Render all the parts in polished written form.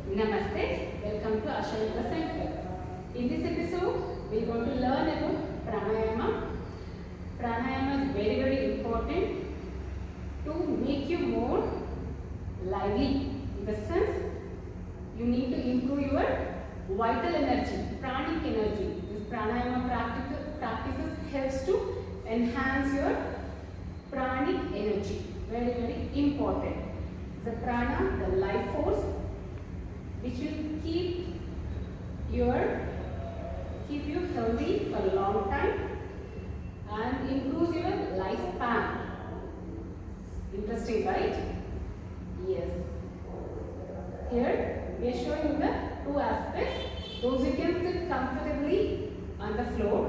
Namaste, welcome to Asha Yoga Center. In this episode, we are going to learn about pranayama. Pranayama is very important to make you more lively. In the sense, you need to improve your vital energy, pranic energy. This pranayama practices helps to enhance your pranic energy. Very important. The prana, the life force, which will keep you healthy for a long time and improves your lifespan. Interesting, right? Yes. Here we are showing the two aspects. Those who can sit comfortably on the floor,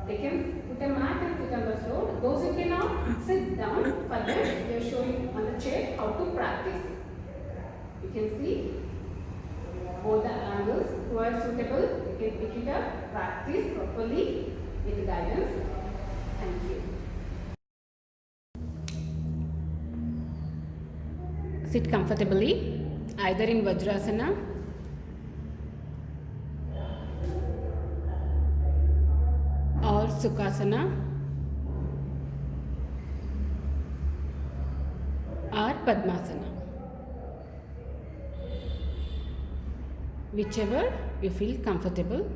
they can put a mat and sit on the floor. Those who cannot sit down, for them we are showing on the chair how to practice. You can see both the angles who are suitable. You can pick it up, practice properly with guidance. Thank you. Sit comfortably, either in Vajrasana or Sukhasana or Padmasana. Whichever you feel comfortable.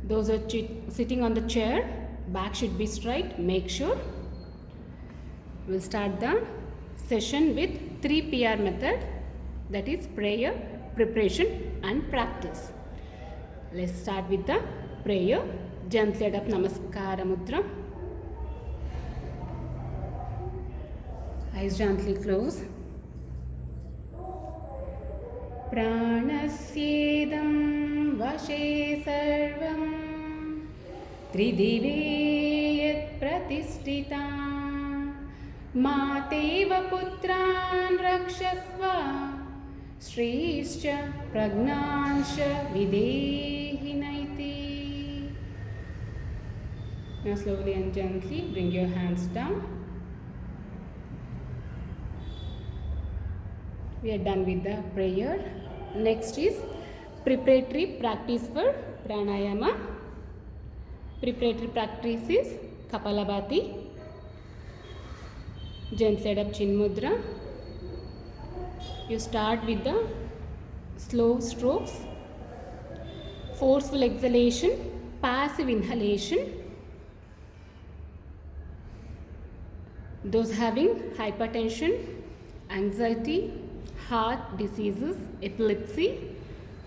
Those who are sitting on the chair, back should be straight. Make sure. We'll start the session with 3PR method, that is prayer, preparation and practice. Let's start with the prayer. Gently head up, Namaskara Mudra. Eyes gently close. प्राणस्येदं वशे सर्वं त्रिदिवे यत्प्रतिष्ठिता मातेव पुत्रान् रक्षस्व श्रीश्च प्रज्ञांश्च विदेहि नैति. Now slowly and gently bring your hands down. We are done with the prayer. Next is preparatory practice for pranayama. Preparatory practice is Kapalabhati. Gently head up, chin mudra. You start with the slow strokes, forceful exhalation, passive inhalation. Those having hypertension, anxiety, heart diseases, epilepsy,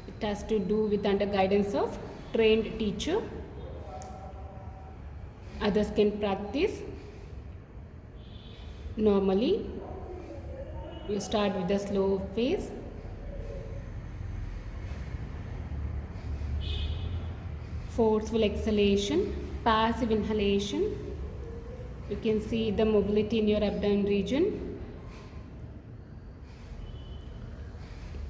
it has to do with under guidance of trained teacher. Others can practice normally. You start with the slow phase. Forceful exhalation, passive inhalation. You can see the mobility in your abdomen region.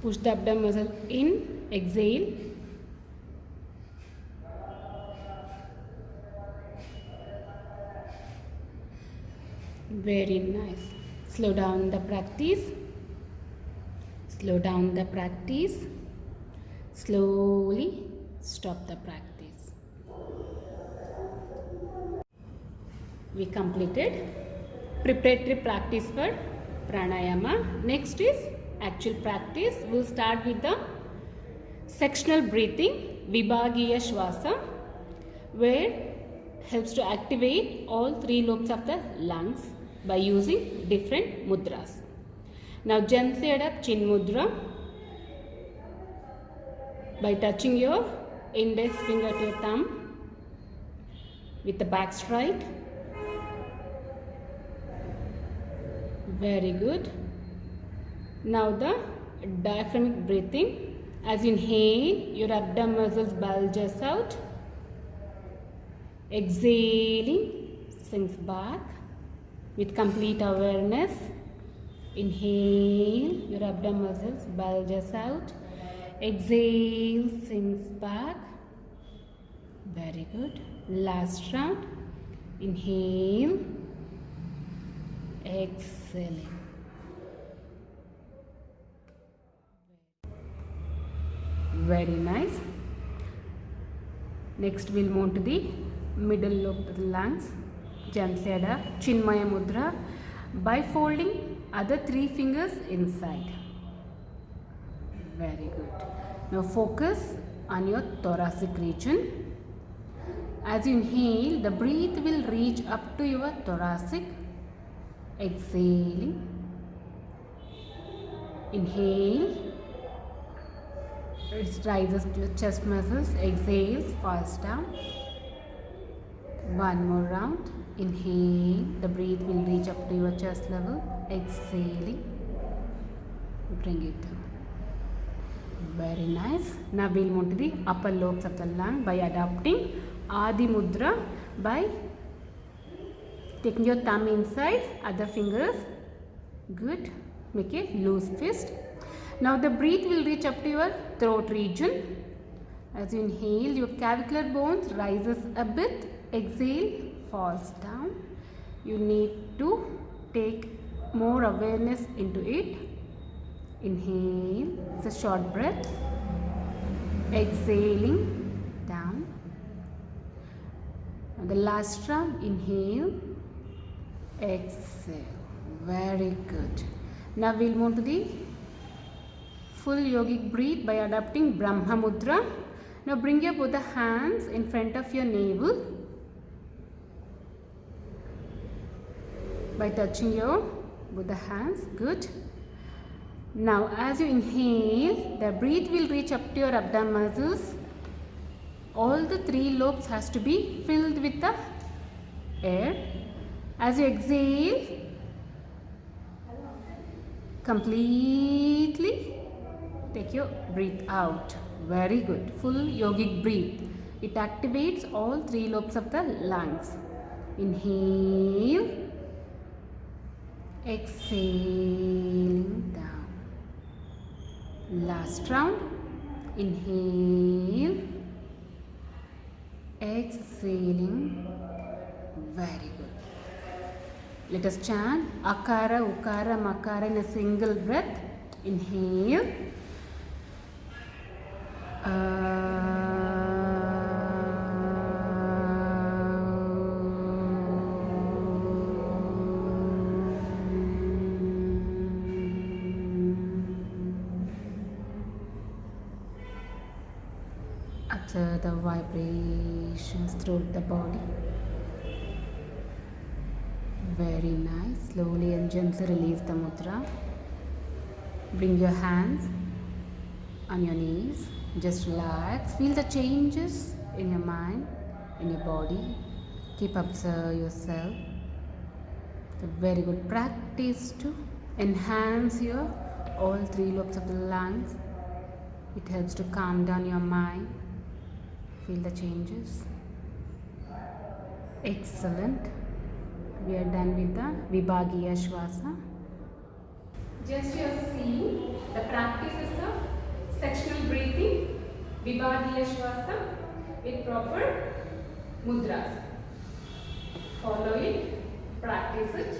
Push the abdomen muscle in, exhale. Very nice. Slow down the practice. Slow down the practice. Slowly stop the practice. We completed preparatory practice for pranayama. Next is actual practice. We'll start with the sectional breathing, Vibhagiya Shwasa, where helps to activate all three lobes of the lungs by using different mudras. Now gently head up, chin mudra, by touching your index finger to your thumb with the back straight. Very good. Now the diaphragmatic breathing. As you inhale, your abdomen muscles bulges out. Exhaling, sinks back with complete awareness. Inhale, your abdomen muscles bulges out. Exhale, sinks back. Very good. Last round. Inhale, exhaling. Very nice. Next we'll move to the middle lobe of the lungs. Gently adapt Chinmaya Mudra by folding other 3 fingers inside. Very good. Now focus on your thoracic region. As you inhale, the breath will reach up to your thoracic. Exhaling. Inhale. It rises to your chest muscles. Exhales, falls down. One more round. Inhale. The breath will reach up to your chest level. Exhaling. Bring it down. Very nice. Now we'll move to the upper lobes of the lung by adopting Adi Mudra by taking your thumb inside, other fingers. Good. Make a loose fist. Now the breath will reach up to your throat region. As you inhale, your clavicular bones rises a bit. Exhale, falls down. You need to take more awareness into it. Inhale, it's a short breath. Exhaling, down. Now the last round, inhale, exhale. Very good. Now we'll move to the full yogic breath by adopting Brahma Mudra. Now bring your both the hands in front of your navel by touching your both the hands. Good. Now as you inhale, the breath will reach up to your abdomen muscles. All the 3 lobes has to be filled with the air. As you exhale, completely take your breath out. Very good. Full yogic breath. It activates all 3 lobes of the lungs. Inhale, exhaling down. Last round. Inhale, exhaling. Very good. Let us chant Akara, Ukara, Makara in a single breath. Inhale. Utter the vibrations throughout the body. Very nice. Slowly and gently release the mudra. Bring your hands on your knees. Just relax. Feel the changes in your mind, in your body. Keep observe yourself. It's a very good practice to enhance your all 3 lobes of the lungs. It helps to calm down your mind. Feel the changes. Excellent. We are done with the Vibhagiya Shwasa. Just you are seeing the practices of sectional breathing, Vibhagiya Shwasa with proper mudras. Follow it, practice it,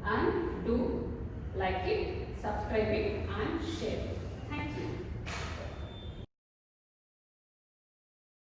and do like it, subscribe it, and share it. Thank you.